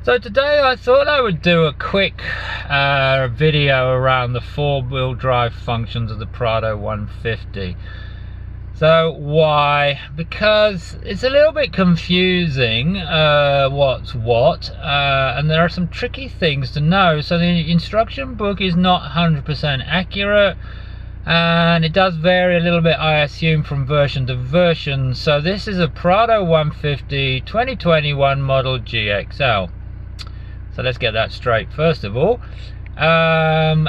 So today I thought I would do a quick video around the four-wheel drive functions of the Prado 150. So why? Because it's a little bit confusing what's what, and there are some tricky things to know. So the instruction book is not 100% accurate, and it does vary a little bit, I assume, from version to version. So this is a Prado 150 2021 model GXL. So let's get that straight first of all. And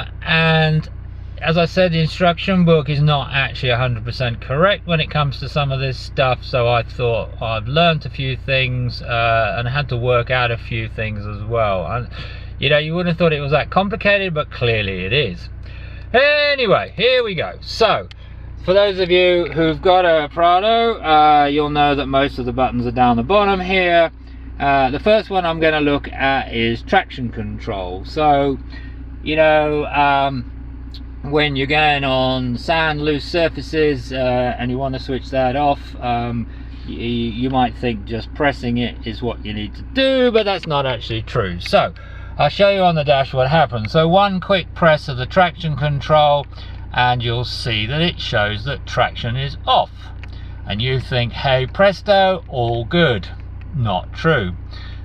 as I said, the instruction book is not actually 100% correct when it comes to some of this stuff. So I thought I've learned a few things and had to work out a few things as well. And you know, you wouldn't have thought it was that complicated, but clearly it is. Anyway, here we go. So for those of you who've got a Prado, you'll know that most of the buttons are down the bottom here. The first one I'm going to look at is traction control. So, you know, when you're going on sand, loose surfaces, and you want to switch that off, you might think just pressing it is what you need to do, but that's not actually true. So I'll show you on the dash what happens. So one quick press of the traction control and you'll see that it shows that traction is off, and you think, hey presto, all good. Not true.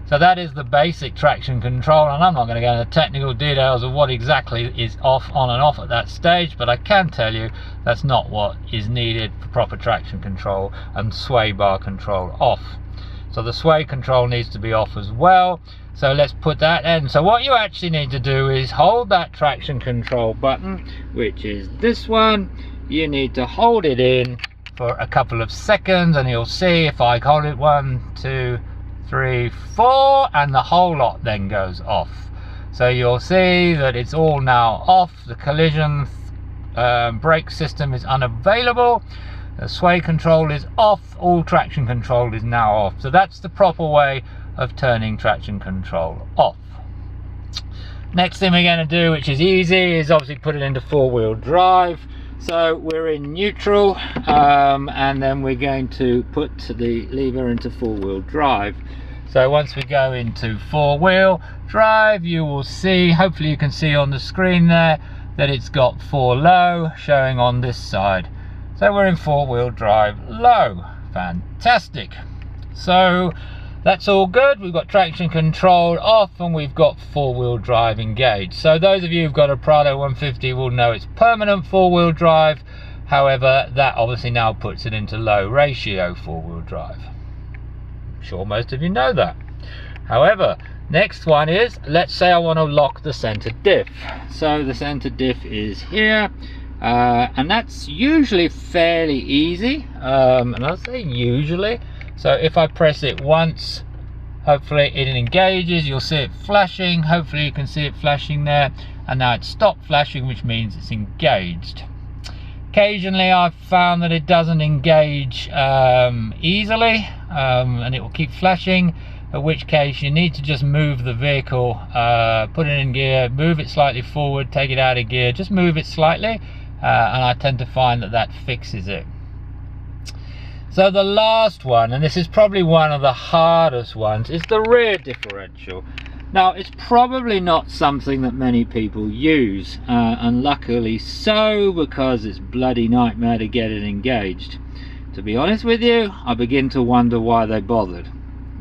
So that is the basic traction control, and I'm not going to go into technical details of what exactly is off, on and off at that stage, but I can tell you that's not what is needed for proper traction control and sway bar control off. So the sway control needs to be off as well. So let's put that in. So what you actually need to do is hold that traction control button, which is this one. You need to hold it in for a couple of seconds, and you'll see if I hold it 1, 2, 3, 4, and the whole lot then goes off. So you'll see that it's all now off. The collision brake system is unavailable. The sway control is off. All traction control is now off. So that's the proper way of turning traction control off. Next thing we're going to do, which is easy, is obviously put it into four-wheel drive. So we're in neutral, and then we're going to put the lever into four-wheel drive. So once we go into four-wheel drive, you will see, hopefully you can see on the screen there, that it's got 4 low showing on this side. So we're in four-wheel drive low. Fantastic. So that's all good. We've got traction control off and we've got four-wheel drive engaged. So those of you who've got a Prado 150 will know it's permanent four-wheel drive. However, that obviously now puts it into low ratio four-wheel drive. I'm sure most of you know that. However, next one is, let's say I want to lock the center diff. So the center diff is here, and that's usually fairly easy, and I'll say usually. So if I press it once, hopefully it engages. You'll see it flashing. Hopefully you can see it flashing there. And now it's stopped flashing, which means it's engaged. Occasionally I've found that it doesn't engage easily, and it will keep flashing, in which case you need to just move the vehicle, put it in gear, move it slightly forward, take it out of gear, just move it slightly, and I tend to find that that fixes it. So the last one, and this is probably one of the hardest ones, is the rear differential. Now it's probably not something that many people use, and luckily so, because it's bloody nightmare to get it engaged. To be honest with you, I begin to wonder why they bothered.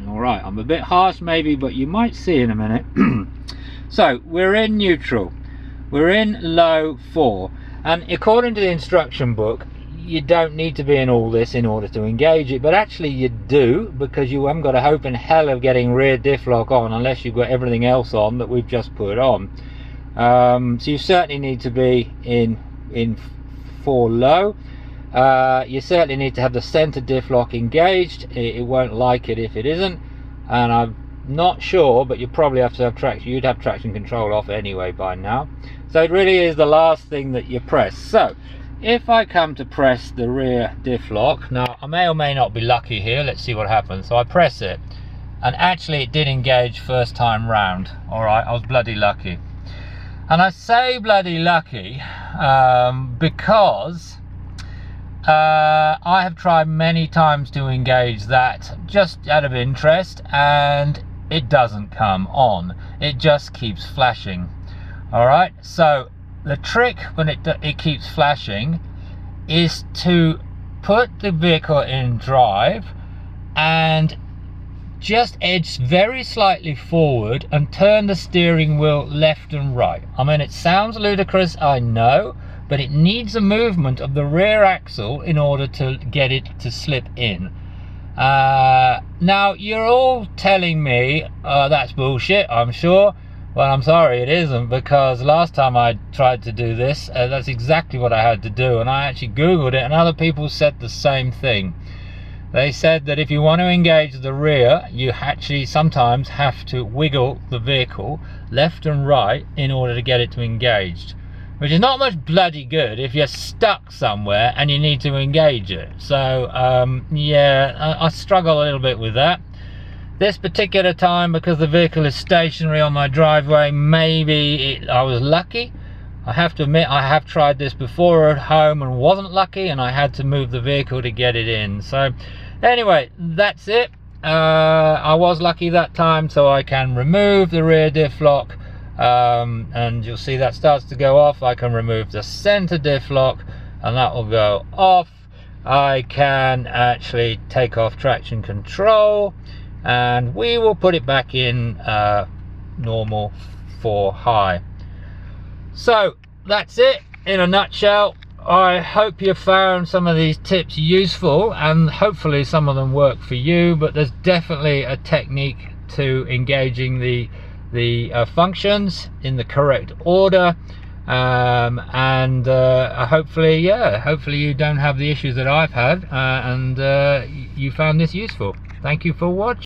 Alright, I'm a bit harsh maybe, but you might see in a minute. So we're in neutral, we're in low 4, and according to the instruction book, you don't need to be in all this in order to engage it, but actually you do, because you haven't got a hope in hell of getting rear diff lock on unless you've got everything else on that we've just put on. So you certainly need to be in 4 low. You certainly need to have the center diff lock engaged. It won't like it if it isn't, and I'm not sure, but you probably have to have traction. You'd have traction control off anyway by now. So it really is the last thing that you press. So if I come to press the rear diff lock, now I may or may not be lucky here, let's see what happens. So I press it, and actually it did engage first time round. Alright, I was bloody lucky. And I say bloody lucky because I have tried many times to engage that just out of interest, and it doesn't come on. It just keeps flashing. All right, so the trick when it keeps flashing is to put the vehicle in drive and just edge very slightly forward and turn the steering wheel left and right. I mean, it sounds ludicrous, I know, but it needs a movement of the rear axle in order to get it to slip in. Now, you're all telling me that's bullshit, I'm sure. Well, I'm sorry, it isn't, because last time I tried to do this, that's exactly what I had to do, and I actually Googled it, and other people said the same thing. They said that if you want to engage the rear, you actually sometimes have to wiggle the vehicle left and right in order to get it to engage, which is not much bloody good if you're stuck somewhere and you need to engage it. So yeah, I struggle a little bit with that. This particular time, because the vehicle is stationary on my driveway, maybe I was lucky. I have to admit, I have tried this before at home and wasn't lucky, and I had to move the vehicle to get it in. So anyway, that's it. I was lucky that time, so I can remove the rear diff lock, and you'll see that starts to go off. I can remove the center diff lock, and that will go off. I can actually take off traction control, and we will put it back in normal for high. So that's it in a nutshell. I hope you found some of these tips useful, and hopefully some of them work for you, but there's definitely a technique to engaging the functions in the correct order, and hopefully you don't have the issues that I've had, and you found this useful. Thank you for watching.